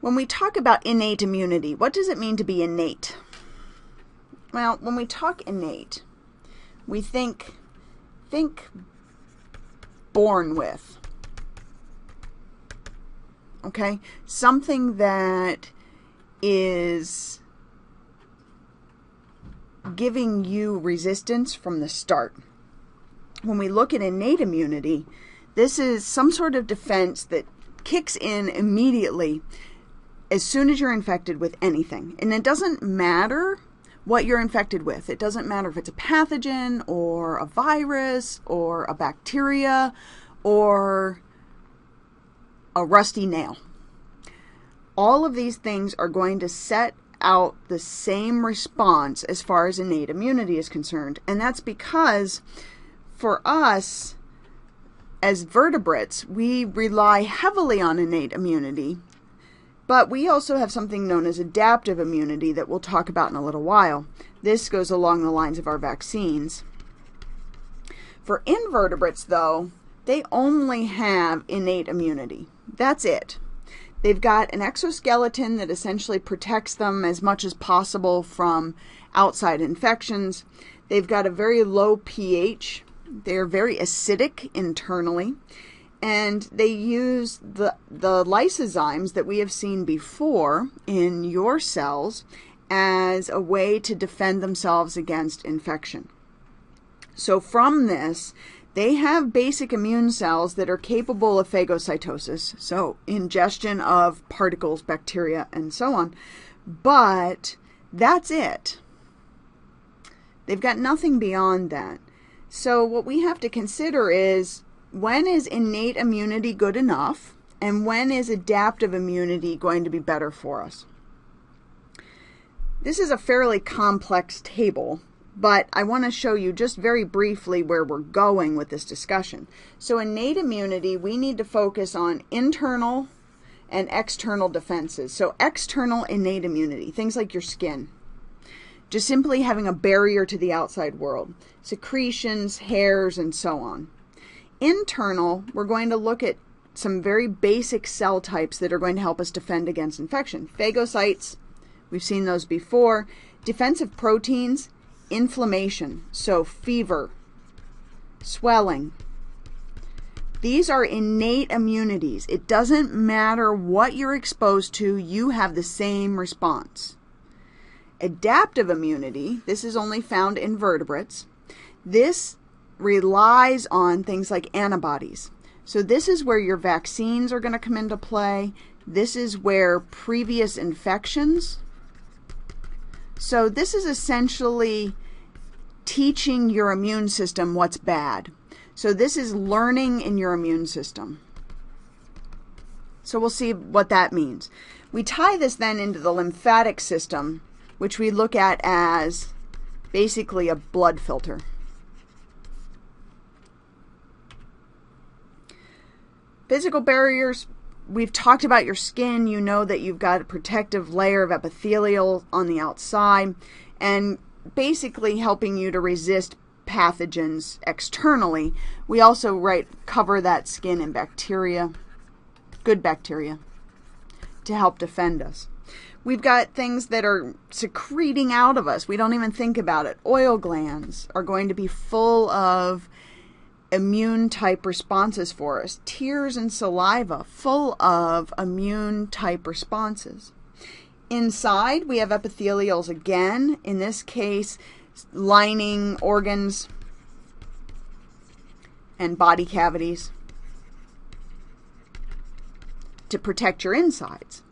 When we talk about innate immunity, what does it mean to be innate? Well, when we talk innate, we think born with. Okay? Something that is giving you resistance from the start. When we look at innate immunity, this is some sort of defense that kicks in immediately as soon as you're infected with anything. And it doesn't matter what you're infected with. It doesn't matter if it's a pathogen or a virus or a bacteria or a rusty nail. All of these things are going to set out the same response as far as innate immunity is concerned. And that's because for us, as vertebrates, we rely heavily on innate immunity, but we also have something known as adaptive immunity that we'll talk about in a little while. This goes along the lines of our vaccines. For invertebrates, though, they only have innate immunity. That's it. They've got an exoskeleton that essentially protects them as much as possible from outside infections. They've got a very low pH. They're very acidic internally, and they use the lysozymes that we have seen before in your cells as a way to defend themselves against infection. So from this, they have basic immune cells that are capable of phagocytosis, so ingestion of particles, bacteria, and so on, but that's it. They've got nothing beyond that. So what we have to consider is, when is innate immunity good enough, and when is adaptive immunity going to be better for us? This is a fairly complex table, but I want to show you just very briefly where we're going with this discussion. So innate immunity, we need to focus on internal and external defenses. So external innate immunity, things like your skin. Just simply having a barrier to the outside world. Secretions, hairs, and so on. Internal, we're going to look at some very basic cell types that are going to help us defend against infection. Phagocytes, we've seen those before. Defensive proteins, inflammation, so fever, swelling. These are innate immunities. It doesn't matter what you're exposed to, you have the same response. Adaptive immunity, this is only found in vertebrates. This relies on things like antibodies. So this is where your vaccines are going to come into play. This is where previous infections. So this is essentially teaching your immune system what's bad. So this is learning in your immune system. So we'll see what that means. We tie this then into the lymphatic system, which we look at as basically a blood filter. Physical barriers, we've talked about your skin. You know that you've got a protective layer of epithelial on the outside, and basically helping you to resist pathogens externally. We also cover that skin in bacteria, good bacteria, to help defend us. We've got things that are secreting out of us. We don't even think about it. Oil glands are going to be full of immune type responses for us. Tears and saliva, full of immune type responses. Inside, we have epithelials again. In this case, lining organs and body cavities to protect your insides.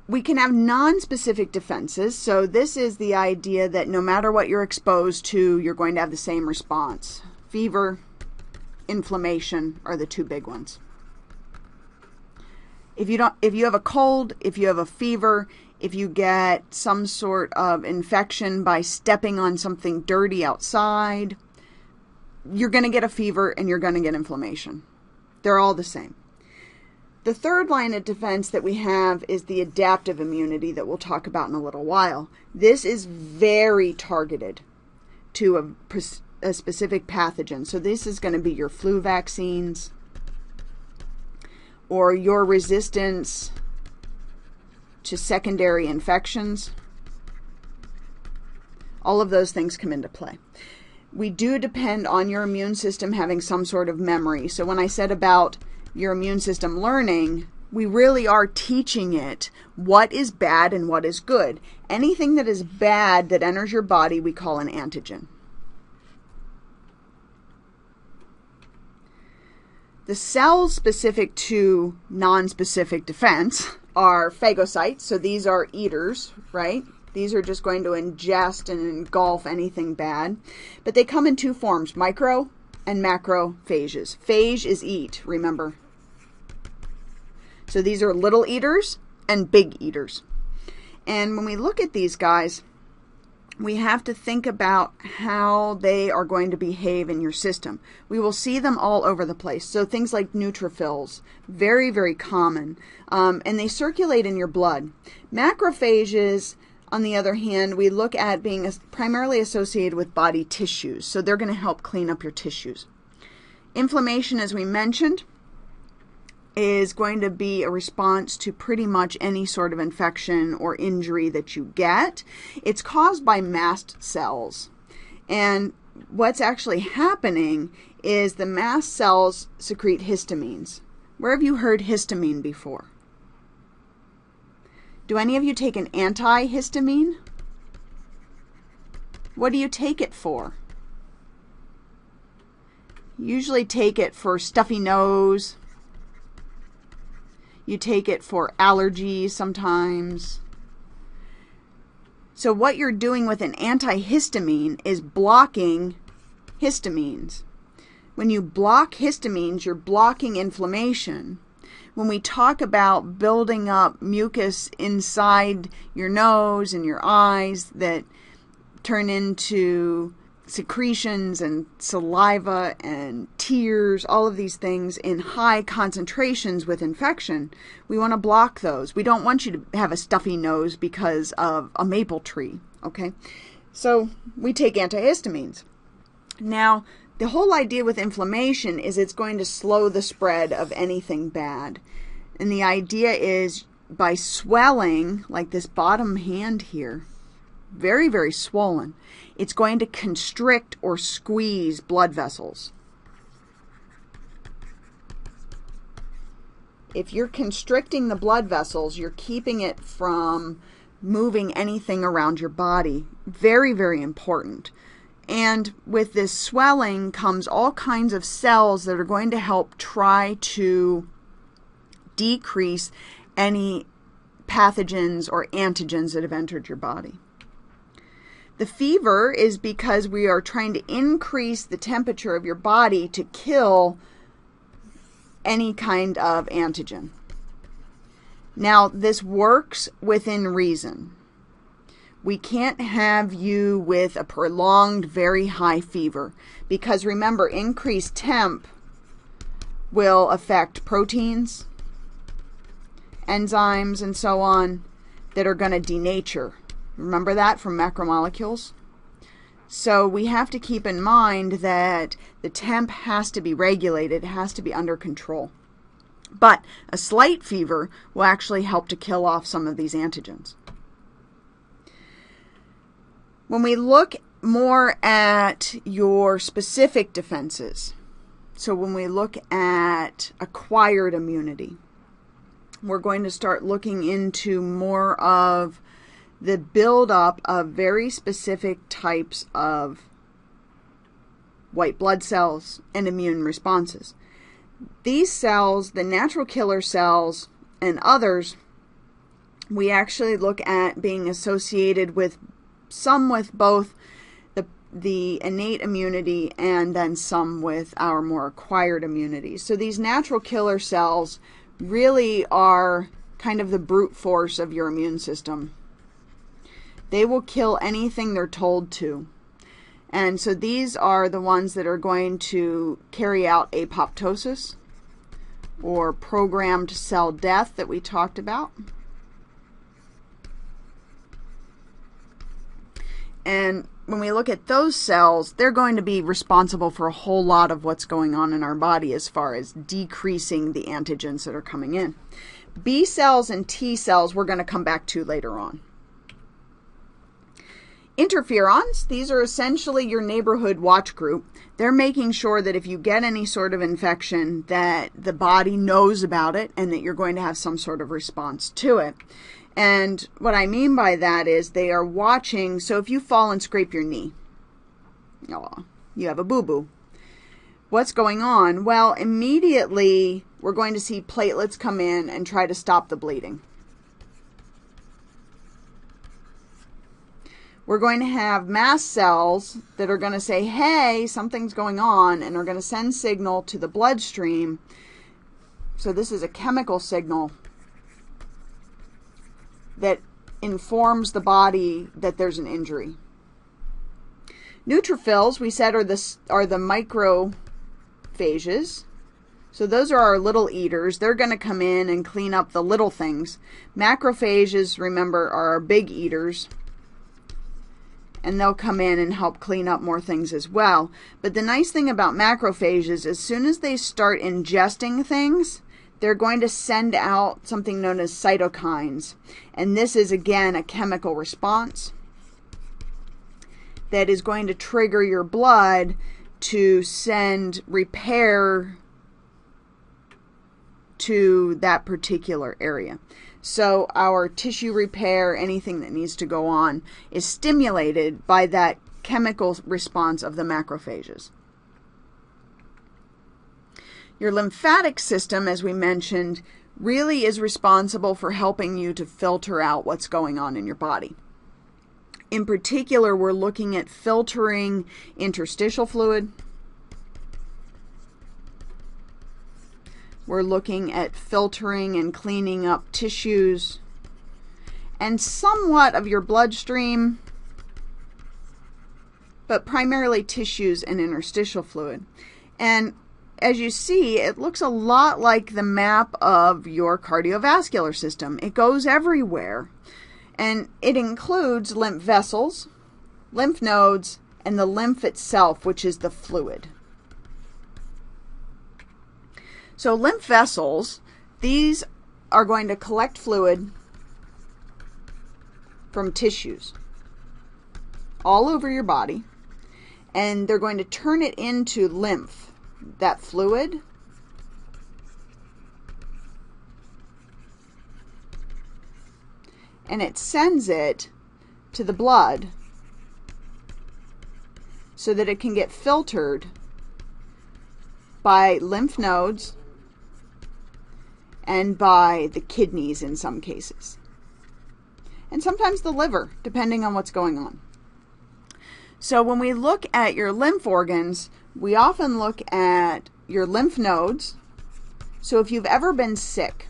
We can have nonspecific defenses. So this is the idea that no matter what you're exposed to, you're going to have the same response. Fever, inflammation are the two big ones. If you have a cold, if you have a fever, if you get some sort of infection by stepping on something dirty outside, you're going to get a fever and you're going to get inflammation. They're all the same. The third line of defense that we have is the adaptive immunity that we'll talk about in a little while. This is very targeted to a specific pathogen. So this is going to be your flu vaccines. or your resistance to secondary infections. All of those things come into play. We do depend on your immune system having some sort of memory. So when I said about your immune system learning, we really are teaching it what is bad and what is good. Anything that is bad that enters your body, we call an antigen. The cells specific to nonspecific defense are phagocytes. So these are eaters, right? These are just going to ingest and engulf anything bad. But they come in two forms, micro and macrophages. Phage is eat, remember. So these are little eaters and big eaters. And when we look at these guys, we have to think about how they are going to behave in your system. We will see them all over the place. So things like neutrophils, very, very common. And they circulate in your blood. Macrophages, on the other hand, we look at being primarily associated with body tissues. So they're going to help clean up your tissues. Inflammation, as we mentioned, is going to be a response to pretty much any sort of infection or injury that you get. It's caused by mast cells. And what's actually happening is the mast cells secrete histamines. Where have you heard histamine before? Do any of you take an antihistamine? What do you take it for? Usually take it for stuffy nose. You take it for allergies sometimes. So what you're doing with an antihistamine is blocking histamines. When you block histamines, you're blocking inflammation. When we talk about building up mucus inside your nose and your eyes that turn into secretions and saliva and tears, all of these things in high concentrations with infection, we want to block those. We don't want you to have a stuffy nose because of a maple tree, okay? So we take antihistamines. Now, the whole idea with inflammation is it's going to slow the spread of anything bad. And the idea is by swelling, like this bottom hand here, very, very swollen, it's going to constrict or squeeze blood vessels. If you're constricting the blood vessels, you're keeping it from moving anything around your body. Very, very important. And with this swelling comes all kinds of cells that are going to help try to decrease any pathogens or antigens that have entered your body. The fever is because we are trying to increase the temperature of your body to kill any kind of antigen. Now, this works within reason. We can't have you with a prolonged, very high fever because remember, increased temp will affect proteins, enzymes, and so on that are going to denature. Remember that from macromolecules? So we have to keep in mind that the temp has to be regulated, it has to be under control. But a slight fever will actually help to kill off some of these antigens. When we look more at your specific defenses, so when we look at acquired immunity, we're going to start looking into more of the buildup of very specific types of white blood cells and immune responses. These cells, the natural killer cells and others, we actually look at being associated with some with both the innate immunity and then some with our more acquired immunity. So these natural killer cells really are kind of the brute force of your immune system. They will kill anything they're told to. And so these are the ones that are going to carry out apoptosis or programmed cell death that we talked about. And when we look at those cells, they're going to be responsible for a whole lot of what's going on in our body as far as decreasing the antigens that are coming in. B cells and T cells we're going to come back to later on. Interferons, these are essentially your neighborhood watch group. They're making sure that if you get any sort of infection, that the body knows about it and that you're going to have some sort of response to it. And what I mean by that is they are watching. So if you fall and scrape your knee, oh, you have a boo-boo. What's going on? Well, immediately we're going to see platelets come in and try to stop the bleeding. We're going to have mast cells that are going to say, hey, something's going on, and are going to send signal to the bloodstream. So this is a chemical signal that informs the body that there's an injury. Neutrophils, we said, are the microphages. So those are our little eaters. They're going to come in and clean up the little things. Macrophages, remember, are our big eaters. And they'll come in and help clean up more things as well. But the nice thing about macrophages, as soon as they start ingesting things, they're going to send out something known as cytokines. And this is, again, a chemical response that is going to trigger your blood to send repair to that particular area. So our tissue repair, anything that needs to go on, is stimulated by that chemical response of the macrophages. Your lymphatic system, as we mentioned, really is responsible for helping you to filter out what's going on in your body. In particular, we're looking at filtering interstitial fluid. We're looking at filtering and cleaning up tissues and somewhat of your bloodstream, but primarily tissues and interstitial fluid. And as you see, it looks a lot like the map of your cardiovascular system. It goes everywhere. And it includes lymph vessels, lymph nodes, and the lymph itself, which is the fluid. So lymph vessels, these are going to collect fluid from tissues all over your body, and they're going to turn it into lymph, that fluid. And it sends it to the blood so that it can get filtered by lymph nodes and by the kidneys in some cases. And sometimes the liver, depending on what's going on. So when we look at your lymph organs, we often look at your lymph nodes. So if you've ever been sick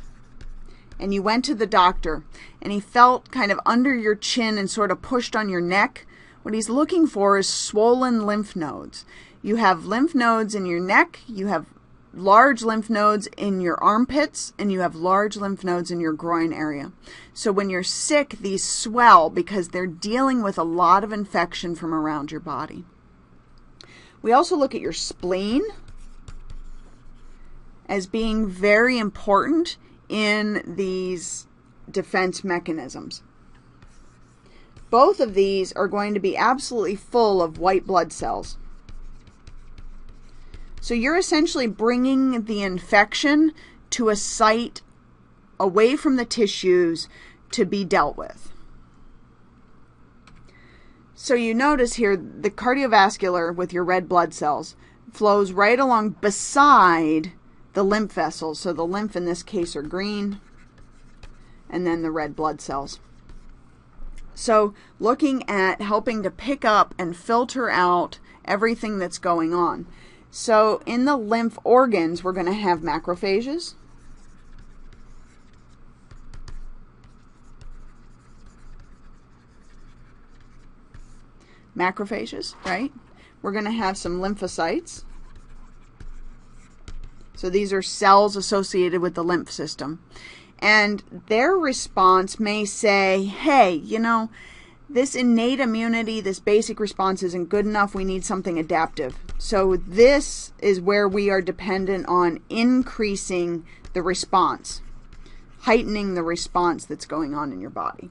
and you went to the doctor and he felt kind of under your chin and sort of pushed on your neck, what he's looking for is swollen lymph nodes. You have lymph nodes in your neck, you have large lymph nodes in your armpits, and you have large lymph nodes in your groin area. So when you're sick, these swell because they're dealing with a lot of infection from around your body. We also look at your spleen as being very important in these defense mechanisms. Both of these are going to be absolutely full of white blood cells. So you're essentially bringing the infection to a site away from the tissues to be dealt with. So you notice here the cardiovascular with your red blood cells flows right along beside the lymph vessels. So the lymph in this case are green, and then the red blood cells. So looking at helping to pick up and filter out everything that's going on. So in the lymph organs, we're going to have macrophages. Macrophages, right? We're going to have some lymphocytes. So these are cells associated with the lymph system. And their response may say, hey, you know, This innate immunity, this basic response isn't good enough. We need something adaptive. So this is where we are dependent on increasing the response, heightening the response that's going on in your body.